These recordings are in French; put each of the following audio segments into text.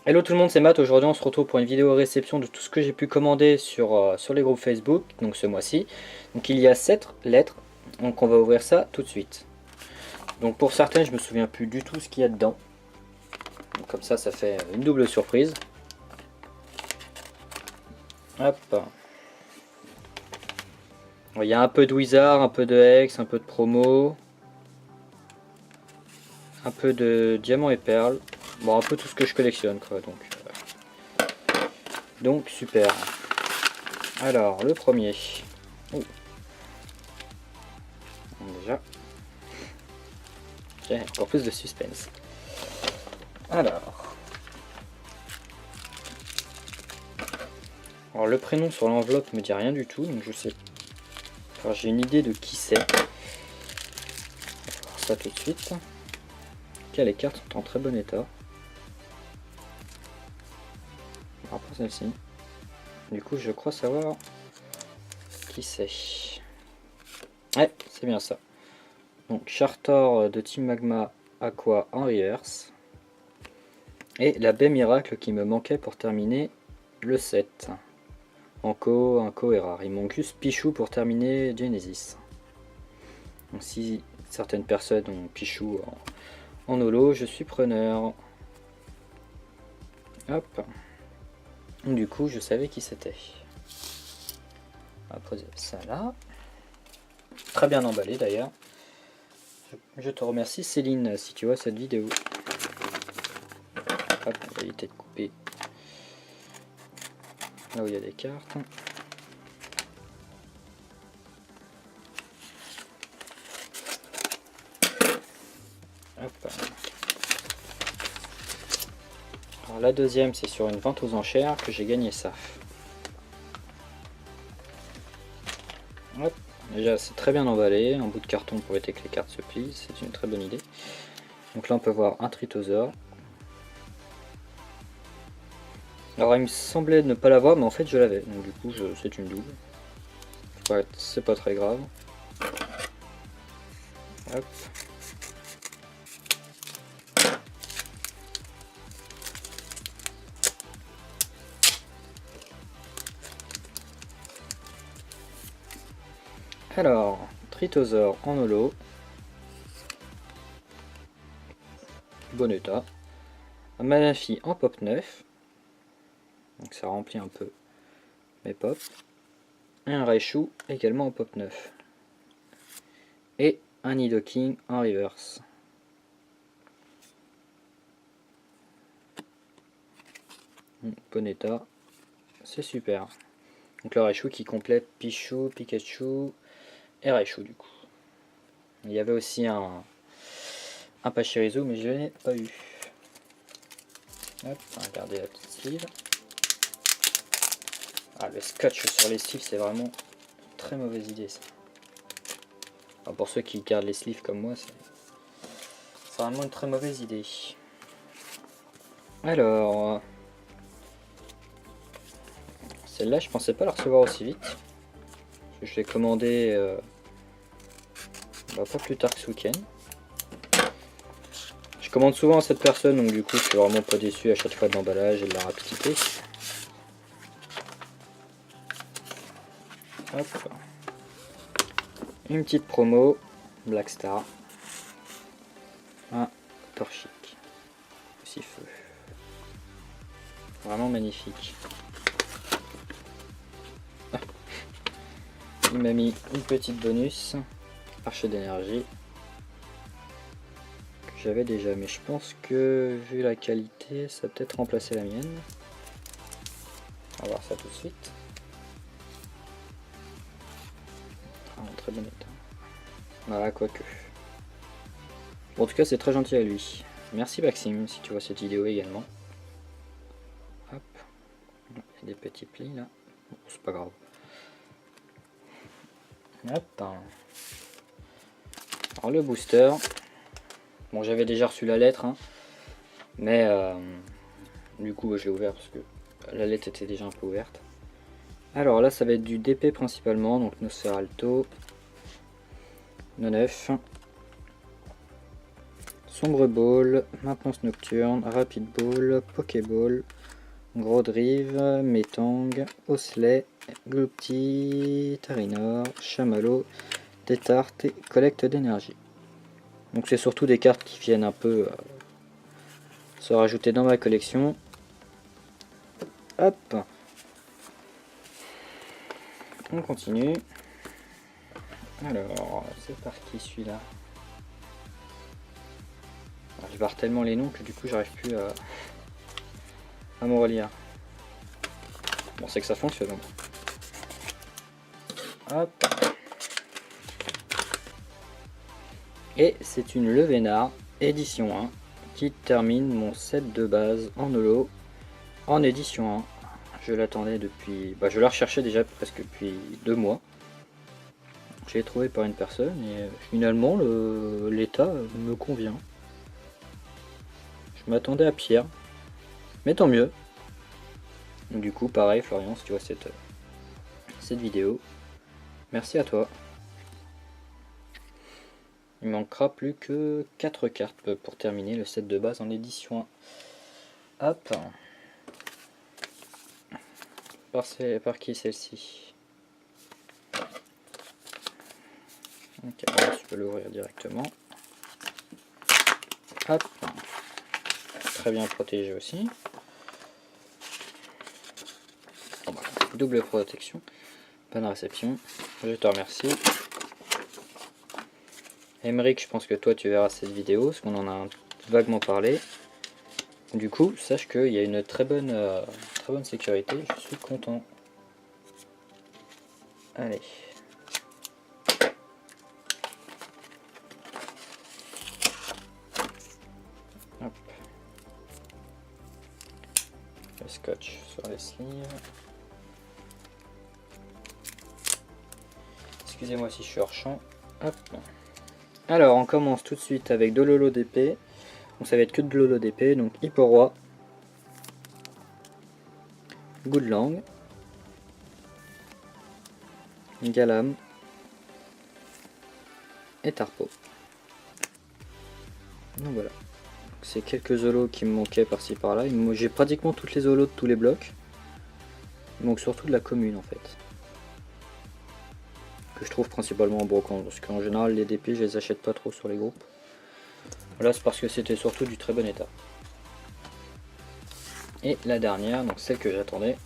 Hello tout le monde, c'est Matt. Aujourd'hui on se retrouve pour une vidéo réception de tout ce que j'ai pu commander sur les groupes Facebook, donc ce mois-ci. Donc il y a 7 lettres, donc on va ouvrir ça tout de suite. Donc pour certaines je me souviens plus du tout ce qu'il y a dedans. Donc comme ça fait une double surprise. Hop. Il y a un peu de Wizard, un peu de Hex, un peu de promo. Un peu de diamants et perles. Bon, un peu tout ce que je collectionne quoi, donc super. Alors le premier. Oh. Déjà j'ai encore plus de suspense. Alors le prénom sur l'enveloppe me dit rien du tout, donc je sais. Enfin, j'ai une idée de qui c'est. On va voir ça tout de suite. Ok, les cartes sont en très bon état. On va prendre celle-ci. Du coup, je crois savoir qui c'est. Ouais, c'est bien ça. Donc, Charter de Team Magma Aqua en reverse. Et la baie miracle qui me manquait pour terminer le set. Un co est rare. Il manque juste Pichou pour terminer Genesis. Donc, si certaines personnes ont Pichou en holo, je suis preneur. Hop. Du coup, je savais qui c'était. On va poser ça là. Très bien emballé d'ailleurs. Je te remercie Céline si tu vois cette vidéo. Hop, on va éviter de couper là où il y a des cartes. Hop. Alors la deuxième c'est sur une vente aux enchères que j'ai gagné ça. Hop. Déjà c'est très bien emballé, un bout de carton pour éviter que les cartes se plient, c'est une très bonne idée. Donc là on peut voir un Tritosor. Alors il me semblait ne pas l'avoir, mais en fait je l'avais, donc du coup c'est une double. Ouais, c'est pas très grave. Hop. Alors, Tritosor en holo. Bon état. Un Manafi en pop 9. Donc ça remplit un peu mes pops. Et un Raichu également en pop 9. Et un Nidoking en reverse. Bon état. C'est super. Donc le Raichu qui complète Pichou, Pikachu et Raichu du coup. Il y avait aussi un Pachirisu mais je n'ai pas eu. Hop, on va regarder la petite sleeve. Ah, le scotch sur les sleeves c'est vraiment une très mauvaise idée ça. Enfin, pour ceux qui gardent les sleeves comme moi, c'est vraiment une très mauvaise idée. Alors, celle-là je pensais pas la recevoir aussi vite. Parce que je l'ai commandée pas plus tard que ce week-end. Je commande souvent à cette personne, donc du coup je suis vraiment pas déçu à chaque fois de l'emballage et de la rapidité. Hop. Une petite promo, Black Star. Un Torchic. Aussi feu. Vraiment magnifique. Il m'a mis une petite bonus. Arche d'énergie. Que j'avais déjà, mais je pense que vu la qualité, ça va peut-être remplacer la mienne. On va voir ça tout de suite. Très bon état. Voilà, quoique. Bon, en tout cas, c'est très gentil à lui. Merci Maxime, si tu vois cette vidéo également. Hop. Il y a des petits plis là. Bon, c'est pas grave. Hop. Alors le booster. Bon, j'avais déjà reçu la lettre, hein, mais du coup, je l'ai ouvert parce que la lettre était déjà un peu ouverte. Alors là, ça va être du DP principalement, donc Nosferalto, Nonef, Sombre Ball, Maintenance Nocturne, Rapid Ball, Pokéball, Gros Drive, Metang, Osley, Gloopty, Tarinor, Chamallow, Tétart et Collecte d'énergie. Donc c'est surtout des cartes qui viennent un peu se rajouter dans ma collection. Hop, on continue. Alors, c'est parti celui-là. Je barre tellement les noms que du coup j'arrive plus à me relire. Bon, c'est que ça fonctionne. Hop. Et c'est une Levénard édition 1 qui termine mon set de base en holo en édition 1. Je l'attendais depuis... je la recherchais déjà presque depuis 2 mois. Je l'ai trouvé par une personne et finalement l'état me convient. Je m'attendais à pire, mais tant mieux. Donc, du coup pareil Florian, si tu vois cette vidéo, merci à toi. Il manquera plus que 4 cartes pour terminer le set de base en édition 1. Hop. Par qui celle-ci? Ok, je peux l'ouvrir directement. Hop. Très bien protégé aussi. Double protection. Bonne réception. Je te remercie. Emeric, je pense que toi tu verras cette vidéo, parce qu'on en a vaguement parlé. Du coup, sache qu'il y a une très bonne sécurité, je suis content. Allez. Hop. Le scotch sur les sleeves. Excusez-moi si je suis hors champ. Hop. Alors, on commence tout de suite avec de l'holo d'épée. Donc ça va être que de l'holo d'épée, donc Hipporoi, Goodlang, Galam et Tarpo. Donc voilà. C'est quelques holos qui me manquaient par-ci par-là. J'ai pratiquement toutes les holos de tous les blocs. Il manque surtout de la commune en fait. Que je trouve principalement en brocante, parce qu'en général les DP je les achète pas trop sur les groupes. Là c'est parce que c'était surtout du très bon état. Et la dernière, donc celle que j'attendais,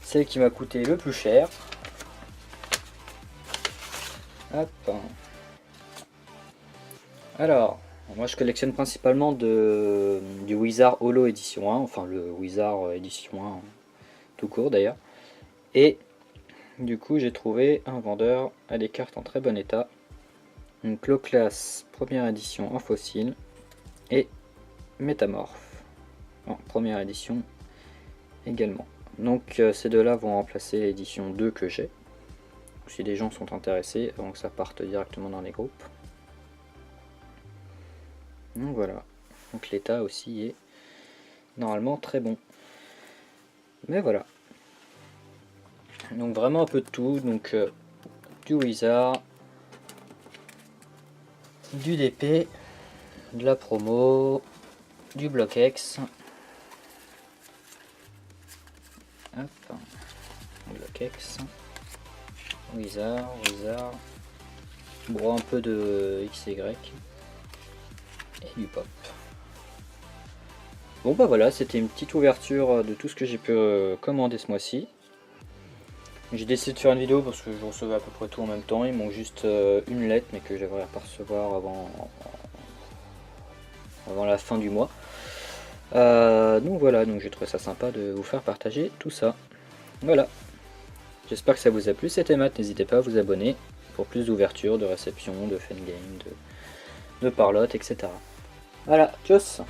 celle qui m'a coûté le plus cher. Hop. Alors, moi je collectionne principalement du Wizard Holo édition 1, enfin le Wizard édition 1 tout court d'ailleurs. Et du coup j'ai trouvé un vendeur à des cartes en très bon état. Une Cloclas première édition en fossile et Métamorphe en première édition également. Donc ces deux là vont remplacer l'édition 2 que j'ai. Si des gens sont intéressés avant que ça parte directement dans les groupes. Donc voilà. Donc l'état aussi est normalement très bon. Mais voilà. Donc vraiment un peu de tout. Donc du Wizard, du DP, de la promo, du Block X. Hop. Block X. Wizard. Bon, un peu de XY. Et du pop. Bon bah voilà, c'était une petite ouverture de tout ce que j'ai pu commander ce mois-ci. J'ai décidé de faire une vidéo parce que je recevais à peu près tout en même temps. Il manque juste une lettre, mais que j'aimerais pas recevoir avant la fin du mois. Donc voilà, donc j'ai trouvé ça sympa de vous faire partager tout ça. Voilà. J'espère que ça vous a plu. C'était Matt, n'hésitez pas à vous abonner pour plus d'ouverture, de réception, de fangame, de parlotte, etc. Voilà, tchuss.